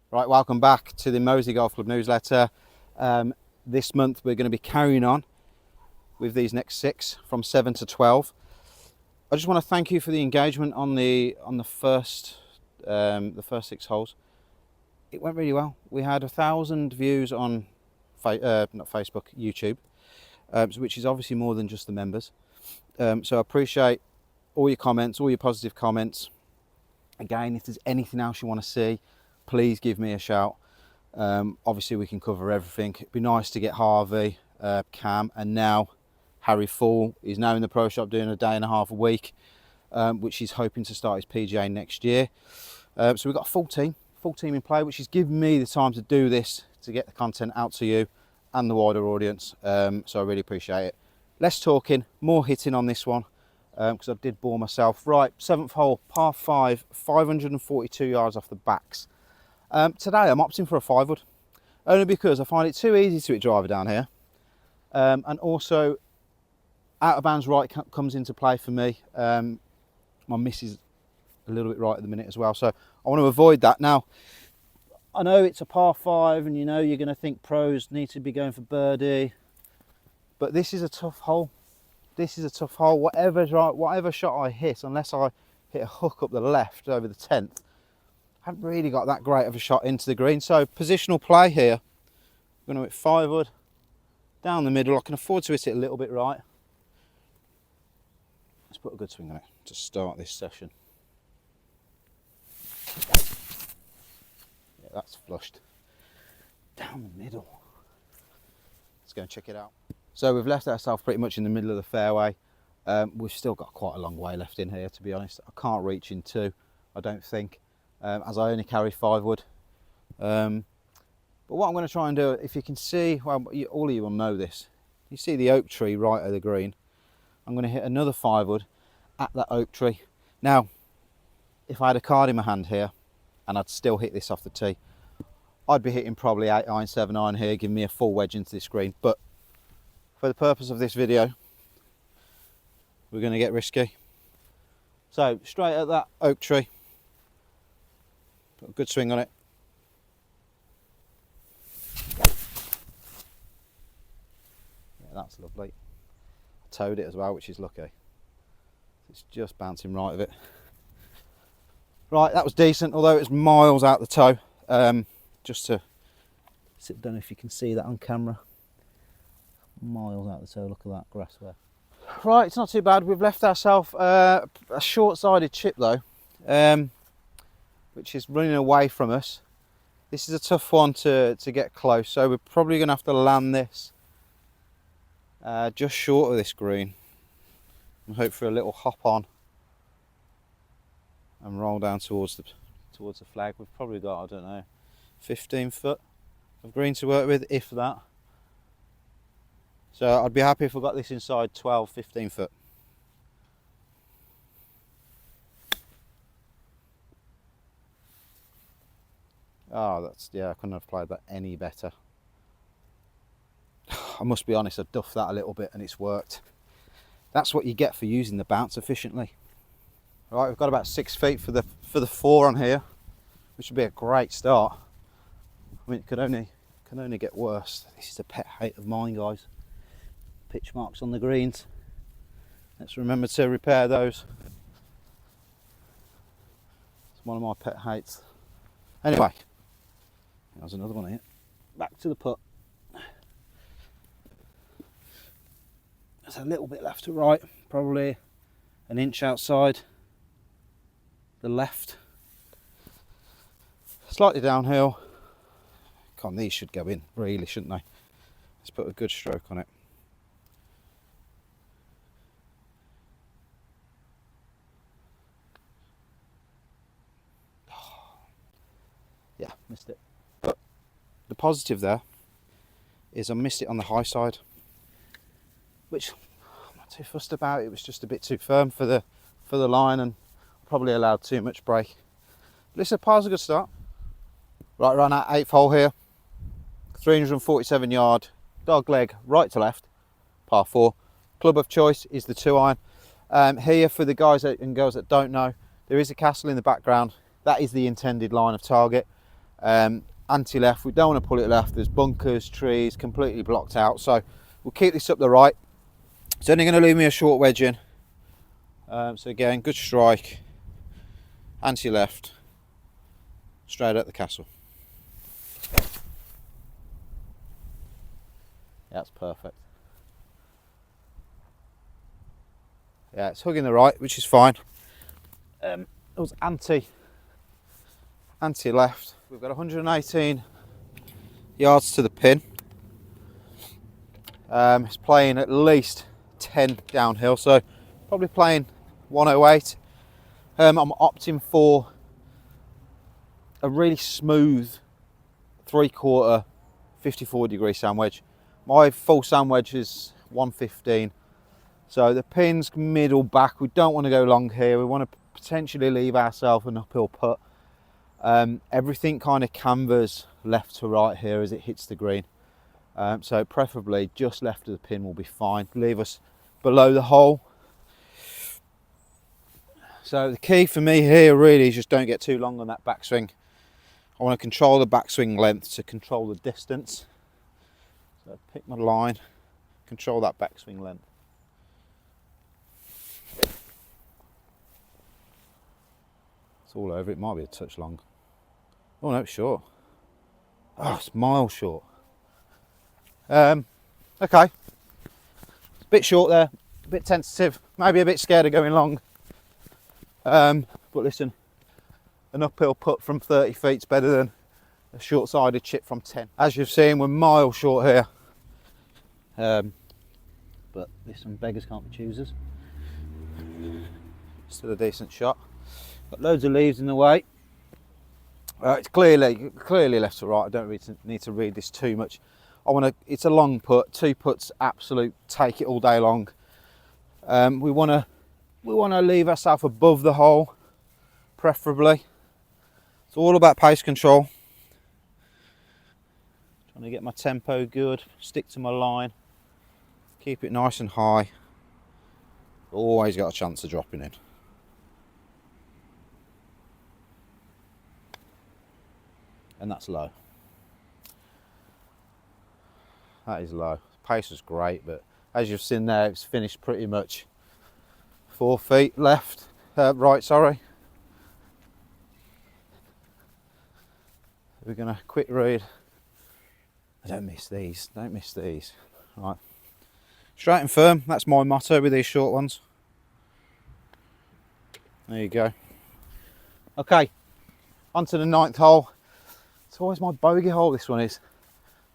Right, welcome back to the Moseley Golf Club newsletter. This month we're going to be carrying on with these next 6 from 7 to 12. I just want to thank you for the engagement on the first 6 holes. It went really well. We had 1,000 views on not Facebook, YouTube, which is obviously more than just the members. So I appreciate all your comments, all your positive comments. Again, if there's anything else you want to see, please give me a shout. Obviously we can cover everything. It'd be nice to get Harvey, Cam, and now Harry Full is now in the pro shop doing a day and a half a week, which he's hoping to start his PGA next year. So we've got a full team in play, which has given me the time to do this, to get the content out to you and the wider audience. So I really appreciate it. Less talking, more hitting on this one, because I did bore myself. Right, 7th hole, par 5, 542 yards off the backs. Today I'm opting for a 5-wood, only because I find it too easy to hit driver down here, and also out of bounds right comes into play for me. My miss is a little bit right at the minute as well, so I want to avoid that. Now I know it's a par 5 and you know you're going to think pros need to be going for birdie, but this is a tough hole. Whatever shot I hit, unless I hit a hook up the left over the 10th, haven't really got that great of a shot into the green. So positional play here. I'm going to hit 5-wood down the middle. I can afford to hit it a little bit right. Let's put a good swing on it to start this session. Yeah, that's flushed down the middle. Let's go and check it out. So we've left ourselves pretty much in the middle of the fairway. We've still got quite a long way left in here, to be honest. I can't reach in 2, I don't think. As I only carry 5-wood. But what I'm going to try and do, if you can see, well, all of you will know this. You see the oak tree right at the green. I'm going to hit another 5-wood at that oak tree. Now, if I had a card in my hand here, and I'd still hit this off the tee, I'd be hitting probably 8 iron, 7 iron here, giving me a full wedge into this green. But for the purpose of this video, we're going to get risky. So, straight at that oak tree. Got a good swing on it. Yeah, that's lovely. I towed it as well, which is lucky. It's just bouncing right of it. Right, that was decent, although it was miles out the toe. Just to, I don't know if you can see that on camera. Miles out the toe, look at that grass there. Right, it's not too bad. We've left ourselves a short-sided chip though. Which is running away from us. This is a tough one to get close, so we're probably going to have to land this just short of this green and hope for a little hop on and roll down towards the flag. We've probably got, I don't know, 15 foot of green to work with, if that. So I'd be happy if I got this inside 12, 15 foot. Oh, that's, yeah, I couldn't have played that any better. I must be honest, I've duffed that a little bit and it's worked. That's what you get for using the bounce efficiently. Right, we've got about 6 feet for the 4 on here, which would be a great start. I mean, it could only get worse. This is a pet hate of mine, guys. Pitch marks on the greens. Let's remember to repair those. It's one of my pet hates. Anyway. There's another one here. Back to the putt. There's a little bit left to right, probably an inch outside the left. Slightly downhill. Come on, these should go in, really, shouldn't they? Let's put a good stroke on it. Yeah, missed it. But the positive there is I missed it on the high side, which I'm not too fussed about. It was just a bit too firm for the line and probably allowed too much break. But listen, par's a good start. Right around that 8th hole here, 347 yard dog leg right to left, par 4. Club of choice is the 2 iron. Here, for the guys and girls that don't know, there is a castle in the background. That is the intended line of target. Anti-left, we don't want to pull it left. There's bunkers, trees, completely blocked out. So we'll keep this up the right. It's only going to leave me a short wedge in. So again, good strike, anti-left, straight at the castle. Yeah, that's perfect. Yeah, it's hugging the right, which is fine. It was anti-left. We've got 118 yards to the pin. It's playing at least 10 downhill, so probably playing 108. I'm opting for a really smooth 3/4 54-degree sand wedge. My full sand wedge is 115, so the pin's middle back. We don't want to go long here. We want to potentially leave ourselves an uphill putt. Everything kind of canvas left to right here as it hits the green, so preferably just left of the pin will be fine. Leave us below the hole. So the key for me here really is just don't get too long on that backswing. I want to control the backswing length to control the distance. So pick my line, control that backswing length. It's all over. It might be a touch long. Oh no, it's short. Oh, it's miles short. Okay. It's a bit short there, a bit tentative, maybe a bit scared of going long. But listen, an uphill putt from 30 feet is better than a short-sided chip from 10. As you've seen, we're miles short here. But listen, beggars can't be choosers. Still a decent shot. Got loads of leaves in the way. It's clearly left to right. I don't really need to read this too much. It's a long putt. 2 putts, absolute. Take it all day long. We want to leave ourselves above the hole, preferably. It's all about pace control. Trying to get my tempo good. Stick to my line. Keep it nice and high. Always got a chance of dropping in. And that's low. That is low. Pace was great, but as you've seen there, it's finished pretty much 4 feet right, sorry. We're gonna quick read. Don't miss these, don't miss these. Right. Straight and firm, that's my motto with these short ones. There you go. Okay, on to the 9th hole. It's always my bogey hole, this one is.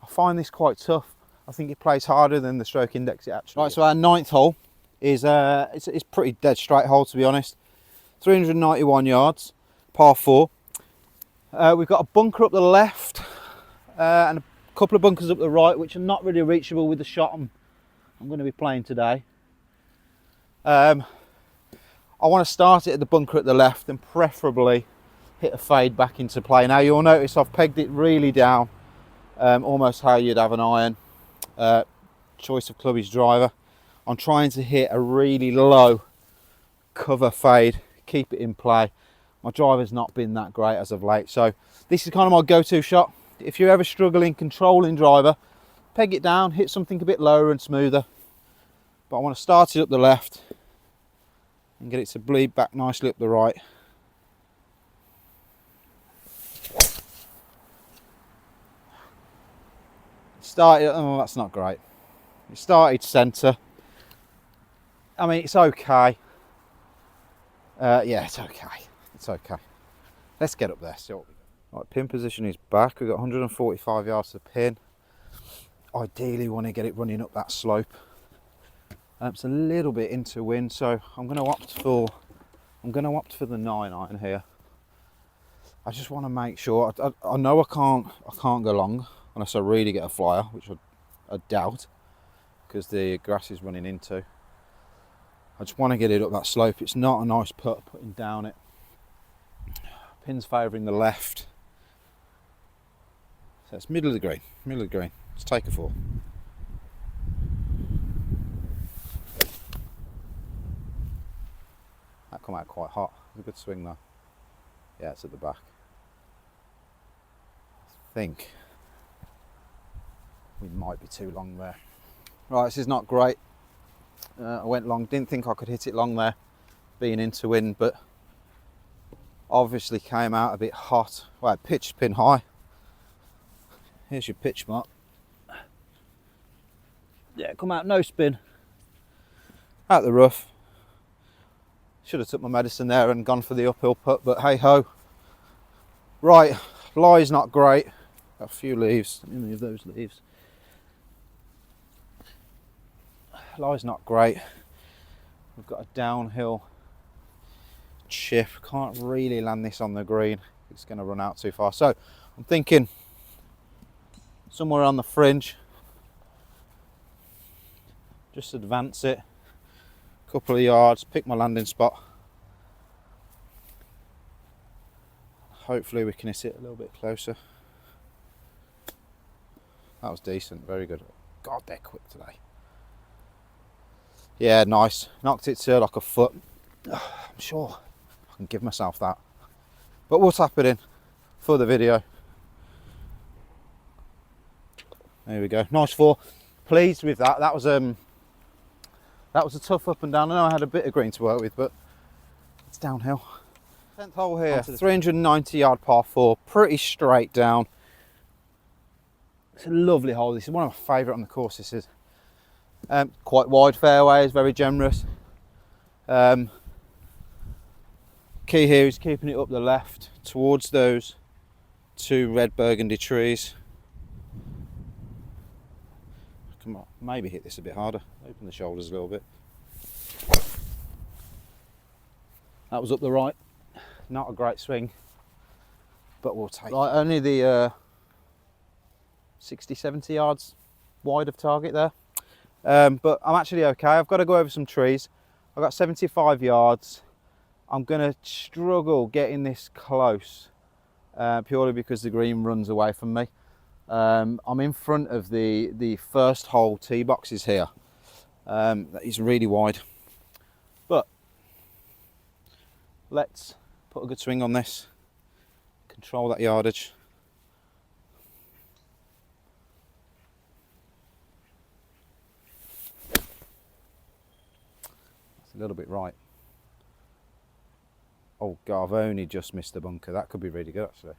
I find this quite tough. I think it plays harder than the stroke index it actually is. So our 9th hole is it's pretty dead straight hole, to be honest. 391 yards, par 4. We've got a bunker up the left and a couple of bunkers up the right, which are not really reachable with the shot I'm going to be playing today. I want to start it at the bunker at the left and preferably hit a fade back into play. Now you'll notice I've pegged it really down, almost how you'd have an iron. Choice of club is driver. I'm trying to hit a really low cover fade, keep it in play. My driver's not been that great as of late, so this is kind of my go-to shot. If you're ever struggling controlling driver, peg it down, hit something a bit lower and smoother. But I want to start it up the left and get it to bleed back nicely up the right. Oh, that's not great. It started centre. I mean, it's okay. Yeah, it's okay. It's okay. Let's get up there. See what we got. Right, pin position is back. We've got 145 yards to the pin. Ideally, want to get it running up that slope. It's a little bit into wind, so I'm going to opt for the 9-iron here. I just want to make sure. I know I can't go long unless I really get a flyer, which I doubt, because the grass is running into. I just want to get it up that slope. It's not a nice putt putting down it. Pin's favouring the left. So it's middle of the green. Middle of the green. Let's take a 4. That come out quite hot. It's a good swing though. Yeah, it's at the back. think we might be too long there. Right, this is not great. I went long, didn't think I could hit it long there, being into wind, but obviously came out a bit hot. Well, pitch pin high. Here's your pitch mark. Yeah, come out no spin. Out the rough. Should have took my medicine there and gone for the uphill putt, but hey ho. Right, lie's not great. Got a few leaves. Let me move those leaves. Lie's not great. We've got a downhill chip. Can't really land this on the green. It's going to run out too far. So I'm thinking somewhere on the fringe. Just advance it a couple of yards, pick my landing spot. Hopefully we can hit it a little bit closer. That was decent, very good. God, they're quick today. Yeah, nice. Knocked it to like a foot. I'm sure I can give myself that. But we'll tap it in for the video. There we go. Nice four. Pleased with that. That was a tough up and down. I know I had a bit of green to work with, but it's downhill. 10th hole here, 390 yard par 4, pretty straight down. It's a lovely hole. This is one of my favourite on the course. This is quite wide fairways, very generous. Key here is keeping it up the left towards those two red burgundy trees. Come on, maybe hit this a bit harder. Open the shoulders a little bit. That was up the right. Not a great swing, but we'll take it. Only the 60, 70 yards wide of target there. But I'm actually okay. I've got to go over some trees. I've got 75 yards. I'm going to struggle getting this close purely because the green runs away from me. I'm in front of the first hole tee boxes here. That is really wide. But let's put a good swing on this. Control that yardage. That's a little bit right. Oh God, I've only just missed the bunker. That could be really good actually.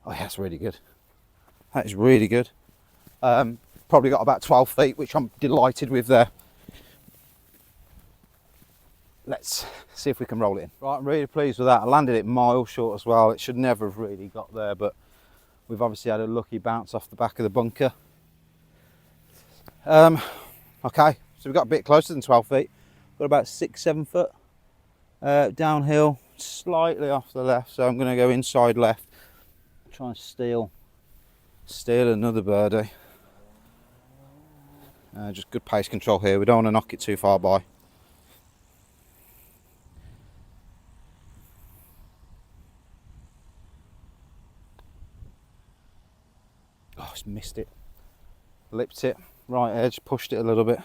Oh yeah, that's really good. That is really good. Probably got about 12 feet, which I'm delighted with there. Let's see if we can roll it in. Right, I'm really pleased with that. I landed it miles short as well. It should never have really got there, but we've obviously had a lucky bounce off the back of the bunker. Okay, so we've got a bit closer than 12 feet. Got about 6-7 foot downhill, slightly off the left, so I'm going to go inside left. Try and steal another birdie. Just good pace control here. We don't want to knock it too far by. Oh, it's missed it. Lipped it. Right edge. Pushed it a little bit.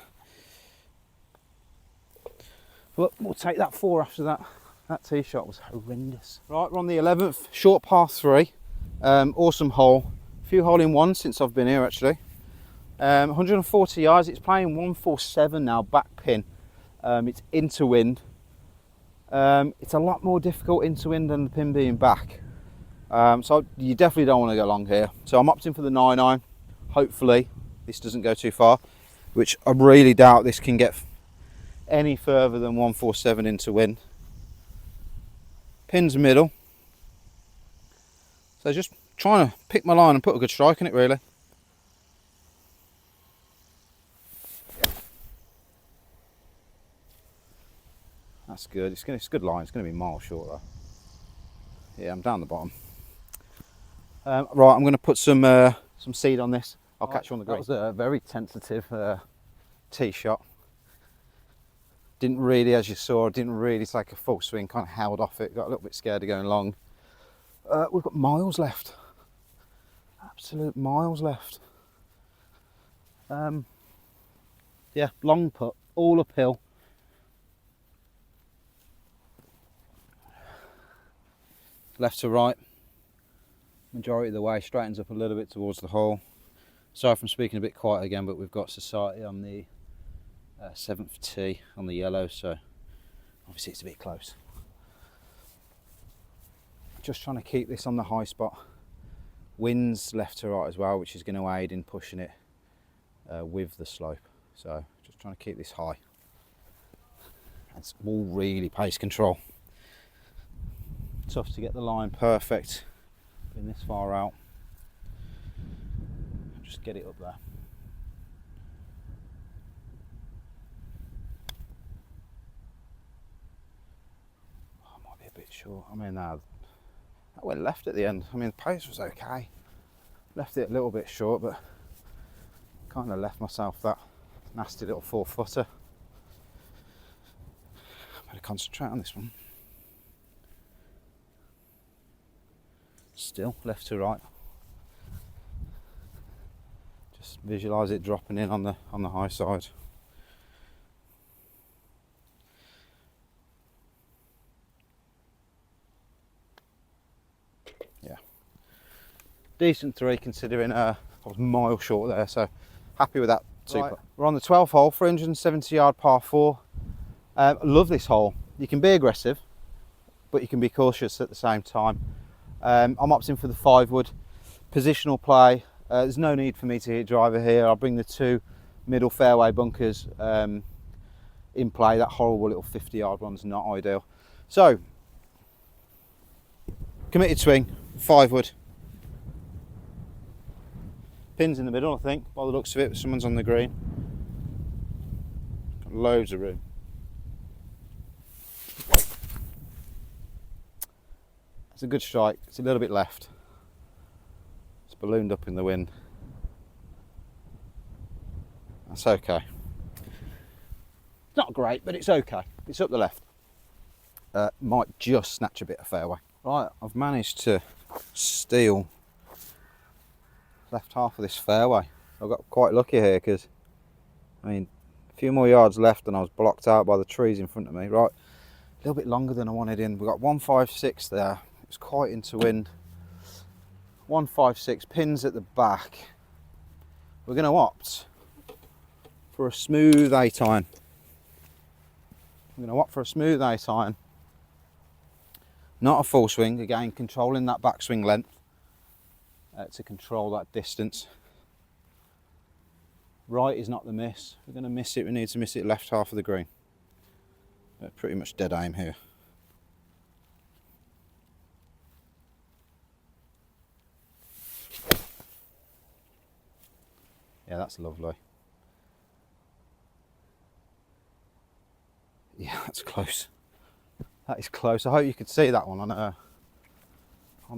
But we'll take that 4 after that. That tee shot was horrendous. Right, we're on the 11th. Short par 3. Awesome hole. A few hole-in-ones since I've been here actually. 140 yards. It's playing 147 now, back pin. It's into wind. It's a lot more difficult into wind than the pin being back. So you definitely don't want to go long here. So I'm opting for the 9-iron. Hopefully this doesn't go too far, which I really doubt this can get any further than 147 into wind. Pin's middle. So just trying to pick my line and put a good strike in it really. That's good. It's a good line. It's going to be miles short though. Yeah, I'm down the bottom. Right, I'm going to put some seed on this. I'll catch you on the green. That was a very tentative tee shot. Didn't really, as you saw, didn't really take a full swing. Kind of held off it. Got a little bit scared of going long. We've got miles left. Absolute miles left. Yeah, long putt, all uphill. left to right, majority of the way, straightens up a little bit towards the hole. Sorry if I'm speaking a bit quiet again, but we've got Society on the 7th tee on the yellow, so obviously it's a bit close. Just trying to keep this on the high spot. Winds left to right as well, which is going to aid in pushing it with the slope. So just trying to keep this high. It's all really pace control. Tough to get the line perfect being this far out. Just get it up there. Oh, might be a bit short. I mean, that went left at the end. I mean, the pace was okay. Left it a little bit short, but kind of left myself that nasty little 4-footer. Better concentrate on this one. Still left to right. Just visualise it dropping in on the high side. Yeah, decent 3 considering I was a mile short there, so happy with that. Right. We're on the 12th hole, 370 yard par 4. Love this hole. You can be aggressive, but you can be cautious at the same time. I'm opting for the 5-wood positional play. There's no need for me to hit driver here. I'll bring the 2 middle fairway bunkers in play. That horrible little 50-yard one's not ideal. So, committed swing, 5-wood. Pins in the middle, I think, by the looks of it, but someone's on the green. Got loads of room. It's a good strike. It's a little bit left. It's ballooned up in the wind. That's okay. It's not great, but it's okay. It's up the left. Might just snatch a bit of fairway. Right, I've managed to steal left half of this fairway. I got quite lucky here because, I mean, a few more yards left and I was blocked out by the trees in front of me. Right, a little bit longer than I wanted in. We've got 156 there. It's quite into wind. 156, pins at the back. We're going to opt for a smooth 8-iron. We're going to opt for a smooth 8-iron. Not a full swing, again controlling that backswing length to control that distance. Right is not the miss. We're going to miss it, we need to miss it left half of the green. Pretty much dead aim here. Yeah, that's lovely. Yeah, that's close. That is close. I hope you could see that one on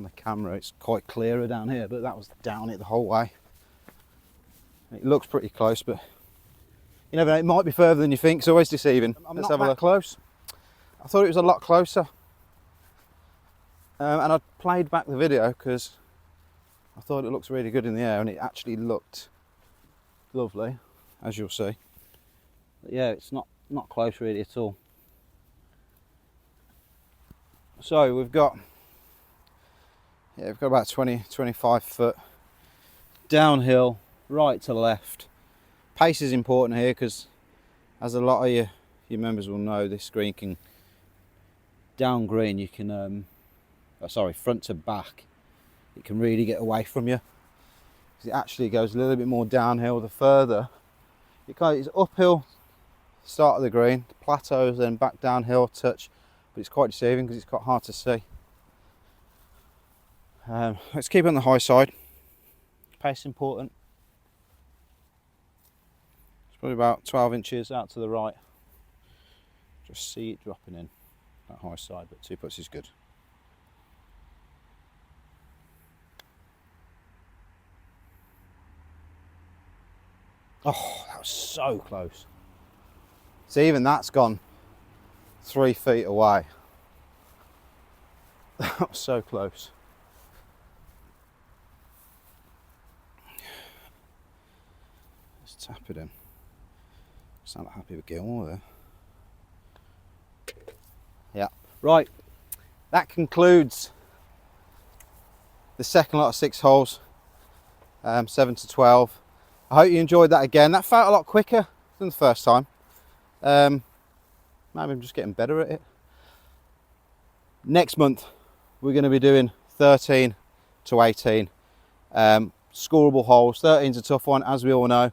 the camera. It's quite clearer down here, but that was down it the whole way. It looks pretty close, but you never know, it might be further than you think. It's always deceiving. Let's have a look. Close. I thought it was a lot closer. And I played back the video because I thought it looks really good in the air, and it actually looked lovely, as you'll see. But yeah, it's not close really at all. So we've got about 20-25 foot downhill, right to left. Pace is important here because, as a lot of your members will know, this green can down green. You can front to back. It can really get away from you. It actually goes a little bit more downhill the further. It's uphill, start of the green, plateaus, then back downhill, touch, but it's quite deceiving because it's quite hard to see. Let's keep it on the high side. Pace important. It's probably about 12 inches out to the right. Just see it dropping in that high side, but 2 putts is good. Oh, that was so close. See, even that's gone 3 feet away. That was so close. Let's tap it in. Sound happy with Gilmore there. Yeah. Right. That concludes the second lot of 6 holes, 7 to 12. I hope you enjoyed that again. That felt a lot quicker than the first time. Maybe I'm just getting better at it. Next month, we're going to be doing 13 to 18. Scoreable holes. 13's a tough one, as we all know.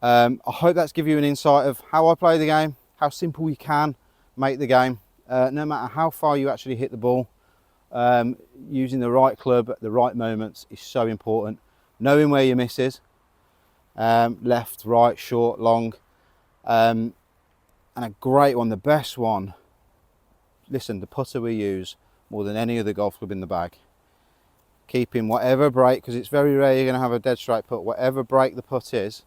I hope that's given you an insight of how I play the game, how simple you can make the game, no matter how far you actually hit the ball. Using the right club at the right moments is so important. Knowing where your miss is, left, right, short, long, and a great one, the best one. Listen, the putter we use more than any other golf club in the bag. Keeping whatever break, because it's very rare you're going to have a dead straight putt, whatever break the putt is,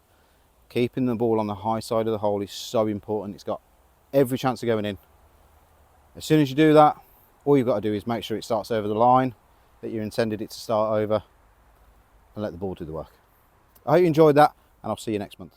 keeping the ball on the high side of the hole is so important. It's got every chance of going in. As soon as you do that, all you've got to do is make sure it starts over the line that you intended it to start over, and let the ball do the work. I hope you enjoyed that, and I'll see you next month.